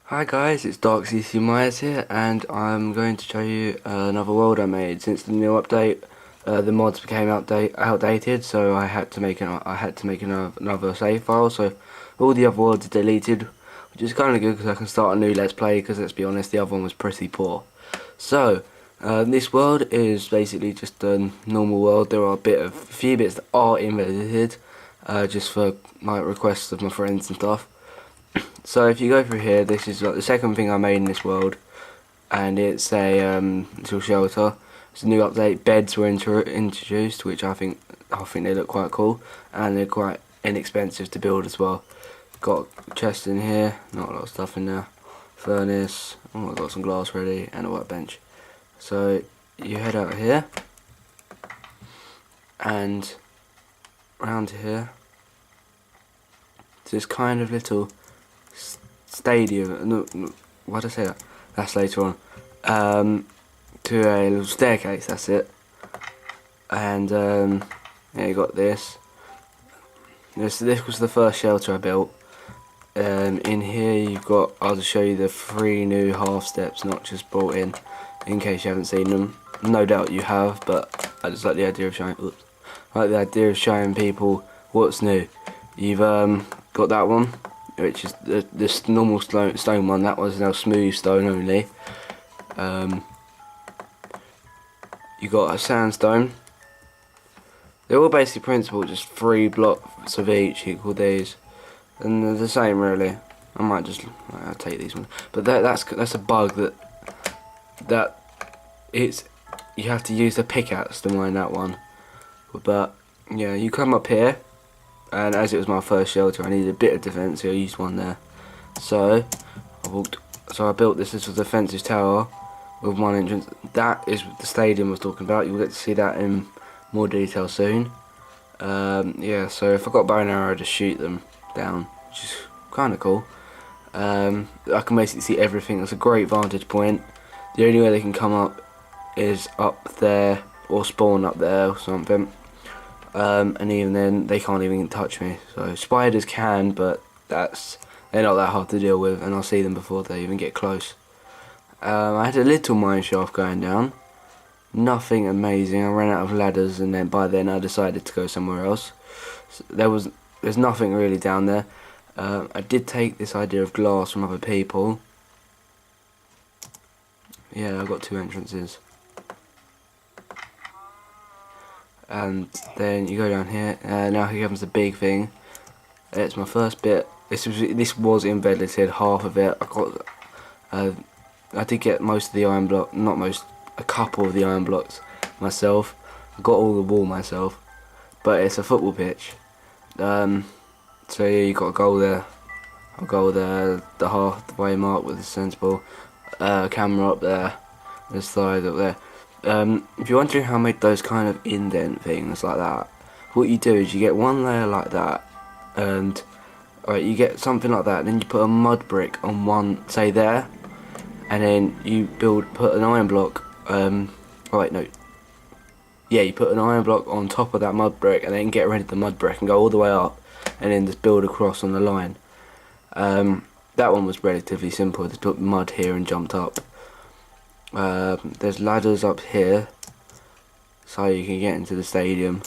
Hi guys, it's DarkCC Myers here, and I'm going to show you another world I made. Since the new update, the mods became outdated, so I had to make another save file. So all the other worlds are deleted, which is kind of good because I can start a new Let's Play. Because let's be honest, the other one was pretty poor. So this world is basically just a normal world. There are a few bits that are invented, just for my requests of my friends and stuff. So if you go through here, this is like the second thing I made in this world, and it's a little shelter. It's a new update. Beds were introduced, which I think they look quite cool, and they're quite inexpensive to build as well. Got a chest in here, not a lot of stuff in there. Furnace. Oh, I've got some glass ready and a workbench. So you head out here, and round here. It's this kind of little stadium. No, why did I say that? That's later on. To a little staircase. That's it. And yeah, you got this. This was the first shelter I built. In here you've got. I'll just show you the 3 new half steps, not just brought in case you haven't seen them. No doubt you have, but I just like the idea of showing. Oops, I like the idea of showing people what's new. You've got that one, which is this normal stone one. That was now smooth stone only. You got a sandstone. They're all basically principle, just 3 blocks of each equal these, and they're the same really. I'll take these ones, but that's a bug that it's you have to use the pickaxe to mine that one. But yeah, you come up here. And as it was my first shelter, I needed a bit of defence, so I used one there. So I built this. This was a defensive tower with one entrance. That is the stadium I was talking about. You'll get to see that in more detail soon. Yeah. So if I got bow and arrow, I'd just shoot them down, which is kind of cool. I can basically see everything. That's a great vantage point. The only way they can come up is up there or spawn up there or something. And even then they can't even touch me. So spiders can, but they're not that hard to deal with, and I'll see them before they even get close. I had a little mine shaft going down, nothing amazing. I ran out of ladders, and then by then I decided to go somewhere else. So there's nothing really down there. I did take this idea of glass from other people. Yeah, I've got 2 entrances. And then you go down here. Now here comes the big thing. It's my first bit. This was invented, half of it. I did get most of the iron block, not most, a couple of the iron blocks myself. I got all the wool myself, but it's a football pitch. So yeah, you got a goal there. I'll go there, the halfway mark with the sensible camera up there, the slide up there. If you're wondering how I made those kind of indent things like that, what you do is you get one layer like that, and you get something like that, and then you put a mud brick on one, say there, and then you put an iron block. You put an iron block on top of that mud brick, and then get rid of the mud brick and go all the way up, and then just build across on the line. That one was relatively simple. Just put mud here and jumped up. There's ladders up here, so you can get into the stadium,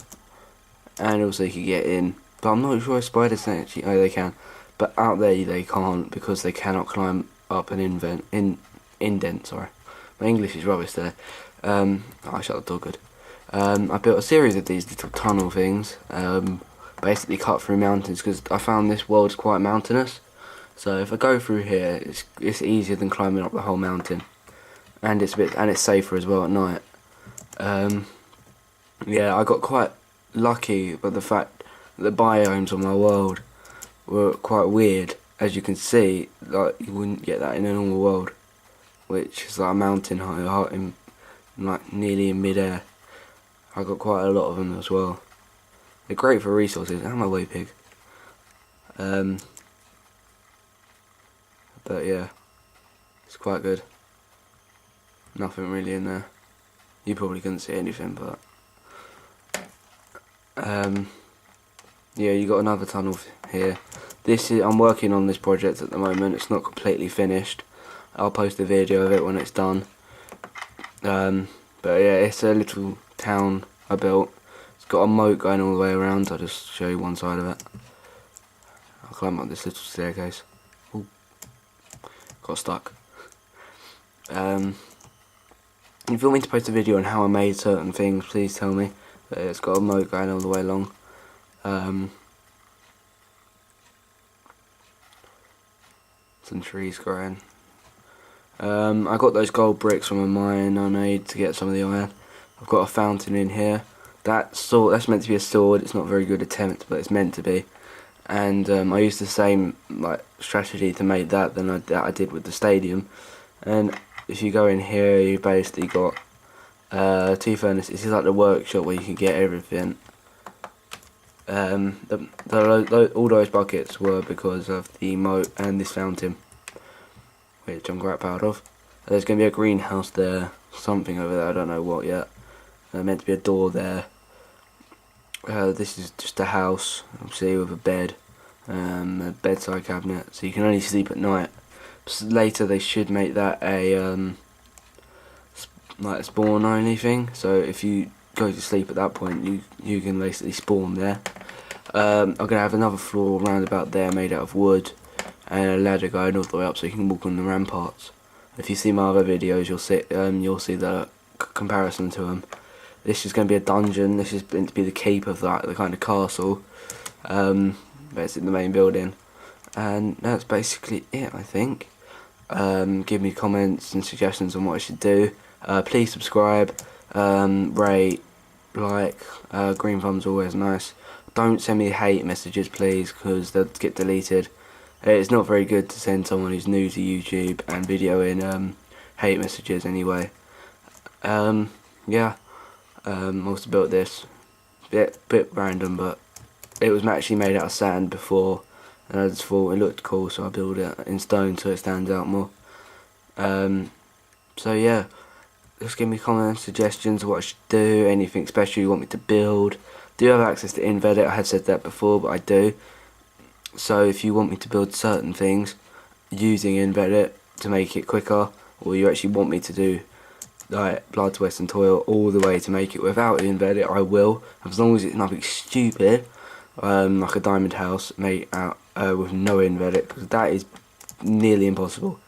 and also you can get in. But I'm not sure if spiders can actually. Oh, they can, but out there they can't because they cannot climb up an indent. Sorry, my English is rubbish there. I shut the door good. I built a series of these little tunnel things, basically cut through mountains because I found this world's quite mountainous. So if I go through here, it's easier than climbing up the whole mountain. And it's safer as well at night. Yeah, I got quite lucky with the fact that the biomes on my world were quite weird. As you can see, like you wouldn't get that in a normal world, which is like a mountain high, like nearly in mid-air. I got quite a lot of them as well. They're great for resources. I'm a wee pig. But yeah, it's quite good. Nothing really in there. You probably couldn't see anything, but yeah, you got another tunnel here. I'm working on this project at the moment. It's not completely finished. I'll post a video of it when it's done. But yeah, it's a little town I built. It's got a moat going all the way around. I'll just show you one side of it. I'll climb up this little staircase. Ooh, got stuck. If you want me to post a video on how I made certain things, please tell me. But it's got a moat going all the way along. Some trees growing. I got those gold bricks from a mine I made to get some of the iron. I've got a fountain in here. That's meant to be a sword. It's not a very good attempt, but it's meant to be. And I used the same strategy to make that than I did with the stadium. And if you go in here, you basically got 2 furnaces. This is like the workshop where you can get everything. All those buckets were because of the moat and this fountain, which I'm quite proud of. There's going to be a greenhouse there, something over there, I don't know what yet. Meant to be a door there. This is just a house, obviously, with a bed, a bedside cabinet, so you can only sleep at night. Later they should make that a like a spawn only thing, so if you go to sleep at that point, you can basically spawn there. I'm going to have another floor around about there made out of wood, and a ladder going all the way up so you can walk on the ramparts. If you see my other videos, you'll see the comparison to them. This is going to be a dungeon. This is meant to be the keep of the kind of castle, but it's in the main building. And that's basically it, I think. Give me comments and suggestions on what I should do. Please subscribe, rate, like. Green thumbs always nice. Don't send me hate messages, please, because they'll get deleted. It's not very good to send someone who's new to YouTube and video in hate messages anyway. Yeah. Also built this. Bit random, but it was actually made out of sand before, and I just thought it looked cool, so I built it in stone so it stands out more. So yeah, just give me comments, suggestions of what I should do, anything special you want me to build. Do you have access to InVedit? I had said that before, but I do. So if you want me to build certain things using InVedit to make it quicker, or you actually want me to do like blood, sweat and toil all the way to make it without InVedit, I will, as long as it's nothing stupid, like a diamond house made out with no InVedit, because that is nearly impossible.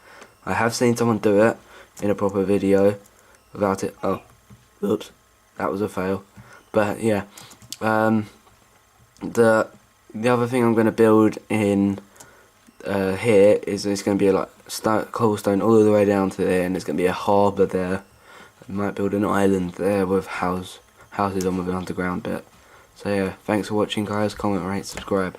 I have seen someone do it in a proper video without it. Oh, oops, that was a fail. But yeah, the other thing I'm going to build in here is it's going to be like cobblestone all the way down to there, and there's going to be a harbour there. I might build an island there with houses on with an underground bit. So yeah, thanks for watching guys, comment, rate, subscribe.